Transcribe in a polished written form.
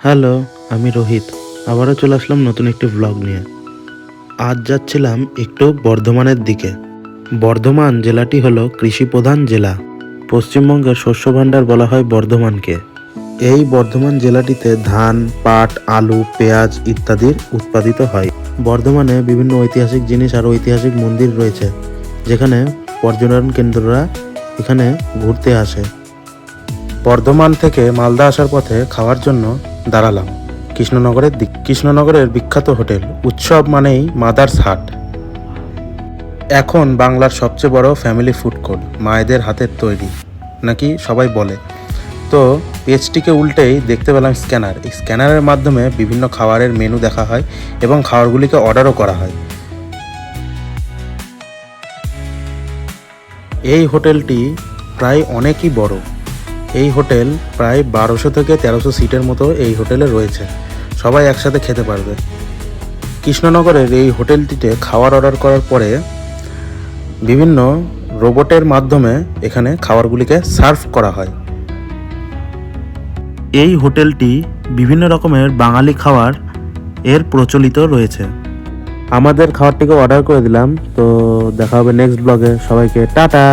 Hello, আমি রোহিত। আবারও চলে আসলাম নতুন একটি ব্লগ নিয়ে। আজ যাচ্ছিলাম একটু বর্ধমানের দিকে। বর্ধমান জেলাটি হলো কৃষি প্রধান জেলা। পশ্চিমবঙ্গের শস্য ভাণ্ডার বলা হয় বর্ধমানকে। এই বর্ধমান জেলাটিতে ধান, পাট, আলু, পেঁয়াজ ইত্যাদির উৎপাদিত হয়। বর্ধমানে বিভিন্ন ঐতিহাসিক জিনিস আর ঐতিহাসিক মন্দির রয়েছে, যেখানে পর্যটন কেন্দ্ররা এখানে ঘুরতে আসে। বর্ধমান থেকে মালদা আসার পথে খাওয়ার জন্য দাঁড়ালাম কৃষ্ণনগরের বিখ্যাত হোটেল উৎসব মানেই মাদার্স হাট। এখন বাংলার সবচেয়ে বড় ফ্যামিলি ফুড কোর্ট, মায়েদের হাতের তৈরি নাকি সবাই বলে। তো পেজটিকে উল্টেই দেখতে পেলাম স্ক্যানার। এই স্ক্যানারের মাধ্যমে বিভিন্ন খাবারের মেনু দেখা হয় এবং খাবারগুলিকে অর্ডারও করা হয়। এই হোটেলটি প্রায় অনেকই বড়। এই হোটেল প্রায় 1200 থেকে 1300 সিটের মতো এই হোটেলে রয়েছে। সবাই একসাথে খেতে পারবে। কৃষ্ণনগরের এই হোটেলটিতে খাবার অর্ডার করার পরে বিভিন্ন রোবটের মাধ্যমে এখানে খাবারগুলিকে সার্ভ করা হয়। এই হোটেলটি বিভিন্ন রকমের বাঙালি খাবার এর প্রচলিত রয়েছে। আমাদের খাবারটিকে অর্ডার করে দিলাম। তো দেখা হবে নেক্সট ব্লগে। সবাইকে টাটা।